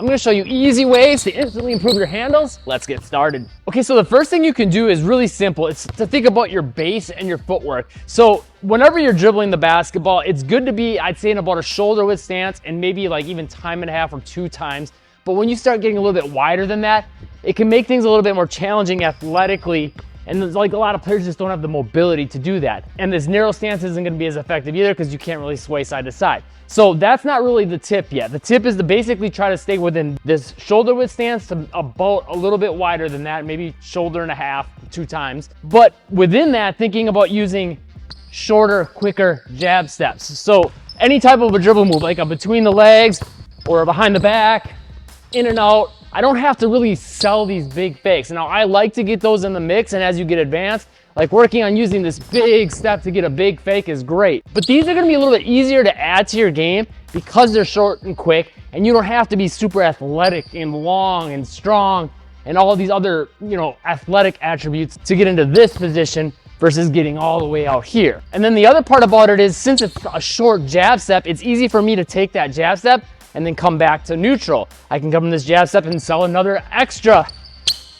I'm gonna show you easy ways to instantly improve your handles. Let's get started. Okay, so the first thing you can do is really simple. It's to think about your base and your footwork. So whenever you're dribbling the basketball, it's good to be, I'd say, in about a shoulder width stance and maybe like even time and a half or 2 times. But when you start getting a little bit wider than that, it can make things a little bit more challenging athletically. And there's like a lot of players just don't have the mobility to do that. And this narrow stance isn't gonna be as effective either because you can't really sway side to side. So that's not really the tip yet. The tip is to basically try to stay within this shoulder width stance to about a little bit wider than that, maybe shoulder and a half, 2 times. But within that, thinking about using shorter, quicker jab steps. So any type of a dribble move, like a between the legs or a behind the back, in and out, I don't have to really sell these big fakes. Now, I like to get those in the mix, and as you get advanced, like working on using this big step to get a big fake is great. But these are gonna be a little bit easier to add to your game because they're short and quick, and you don't have to be super athletic and long and strong and all these other, athletic attributes to get into this position versus getting all the way out here. And then the other part about it is, since it's a short jab step, it's easy for me to take that jab step and then come back to neutral. I can come from this jab step and sell another extra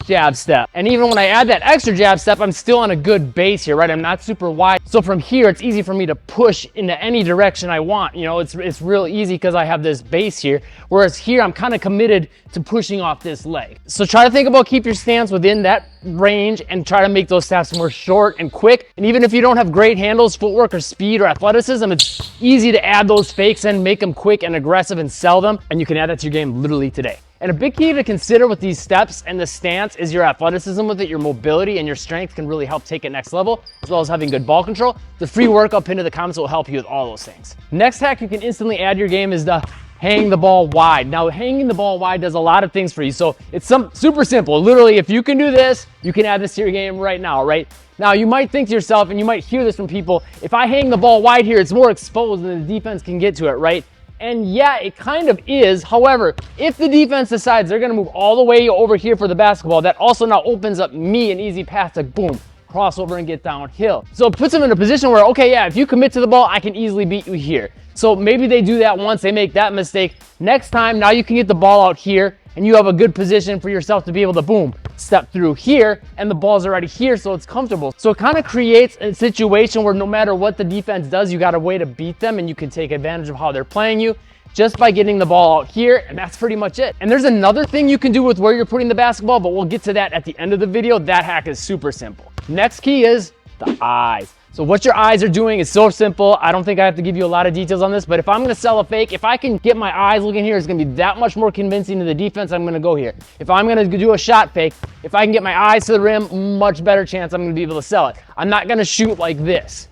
jab step. And even when I add that extra jab step, I'm still on a good base here, right? I'm not super wide. So from here, it's easy for me to push into any direction I want. It's real easy because I have this base here. Whereas here, I'm kind of committed to pushing off this leg. So try to think about keep your stance within that range and try to make those steps more short and quick. And even if you don't have great handles, footwork, or speed, or athleticism, it's easy to add those fakes and make them quick and aggressive and sell them. And you can add that to your game literally today. And a big key to consider with these steps and the stance is your athleticism with it. Your mobility and your strength can really help take it next level, as well as having good ball control. The free workout pinned to the comments will help you with all those things. Next hack you can instantly add to your game is the hang the ball wide. Now, hanging the ball wide does a lot of things for you. So it's super simple. Literally, if you can do this, you can add this to your game right now, right? Now, you might think to yourself, and you might hear this from people, if I hang the ball wide here, it's more exposed and the defense can get to it, right? And yeah, it kind of is. However, if the defense decides they're going to move all the way over here for the basketball, that also now opens up me an easy path to boom, cross over and get downhill. So it puts them in a position where, okay, yeah, if you commit to the ball, I can easily beat you here. So maybe they do that once, they make that mistake. Next time, now you can get the ball out here and you have a good position for yourself to be able to boom, step through here, and the ball's already here, so it's comfortable. So it kind of creates a situation where no matter what the defense does, you got a way to beat them and you can take advantage of how they're playing you just by getting the ball out here, and that's pretty much it. And there's another thing you can do with where you're putting the basketball, but we'll get to that at the end of the video. That hack is super simple. Next key is the eyes. So what your eyes are doing is so simple. I don't think I have to give you a lot of details on this, but if I'm gonna sell a fake, if I can get my eyes looking here, it's gonna be that much more convincing to the defense. I'm gonna go here. If I'm gonna do a shot fake, if I can get my eyes to the rim, much better chance I'm gonna be able to sell it. I'm not gonna shoot like this,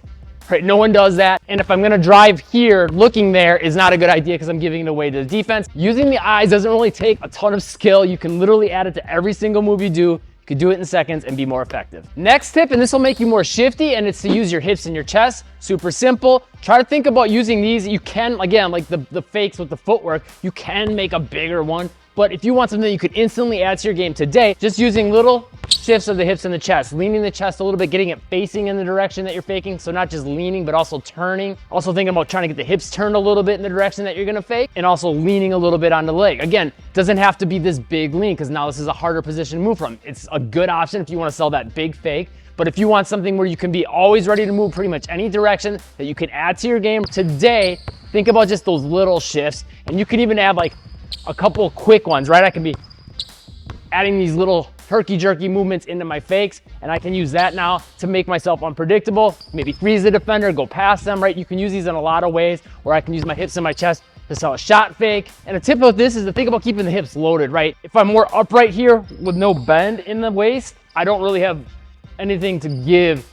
right? No one does that. And if I'm gonna drive here, looking there is not a good idea because I'm giving it away to the defense. Using the eyes doesn't really take a ton of skill. You can literally add it to every single move you do. You could do it in seconds and be more effective. Next tip, and this will make you more shifty, and it's to use your hips and your chest. Super simple. Try to think about using these. You can, again, like the fakes with the footwork, you can make a bigger one. But if you want something that you could instantly add to your game today, just using little shifts of the hips and the chest, leaning the chest a little bit, getting it facing in the direction that you're faking. So not just leaning, but also turning. Also thinking about trying to get the hips turned a little bit in the direction that you're gonna fake, and also leaning a little bit on the leg. Again, doesn't have to be this big lean because now this is a harder position to move from. It's a good option if you wanna sell that big fake. But if you want something where you can be always ready to move pretty much any direction that you can add to your game today, think about just those little shifts. And you can even add like a couple quick ones, right? I can be adding these little herky-jerky movements into my fakes, and I can use that now to make myself unpredictable, maybe freeze the defender, go past them, right? You can use these in a lot of ways where I can use my hips and my chest to sell a shot fake. And a tip of this is to think about keeping the hips loaded, right? If I'm more upright here with no bend in the waist, I don't really have anything to give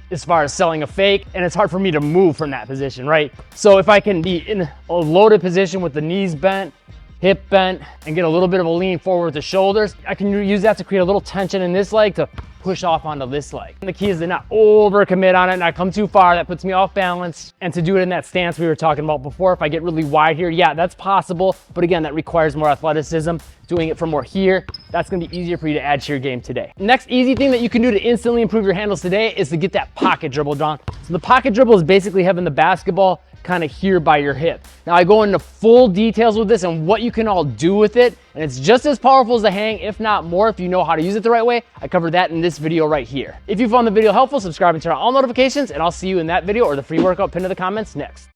as far as selling a fake, and it's hard for me to move from that position, right? So if I can be in a loaded position with the knees bent, hip bent, and get a little bit of a lean forward with the shoulders, I can use that to create a little tension in this leg to push off onto this leg. And the key is to not overcommit on it, not come too far. That puts me off balance. And to do it in that stance we were talking about before, if I get really wide here, yeah, that's possible. But again, that requires more athleticism. Doing it from more here, that's gonna be easier for you to add to your game today. Next easy thing that you can do to instantly improve your handles today is to get that pocket dribble down. So the pocket dribble is basically having the basketball kind of here by your hip. Now I go into full details with this and what you can all do with it, and it's just as powerful as the hang, if not more, if you know how to use it the right way. I covered that in this video right here. If you found the video helpful, subscribe and turn on all notifications, and I'll see you in that video or the free workout pinned to the comments next.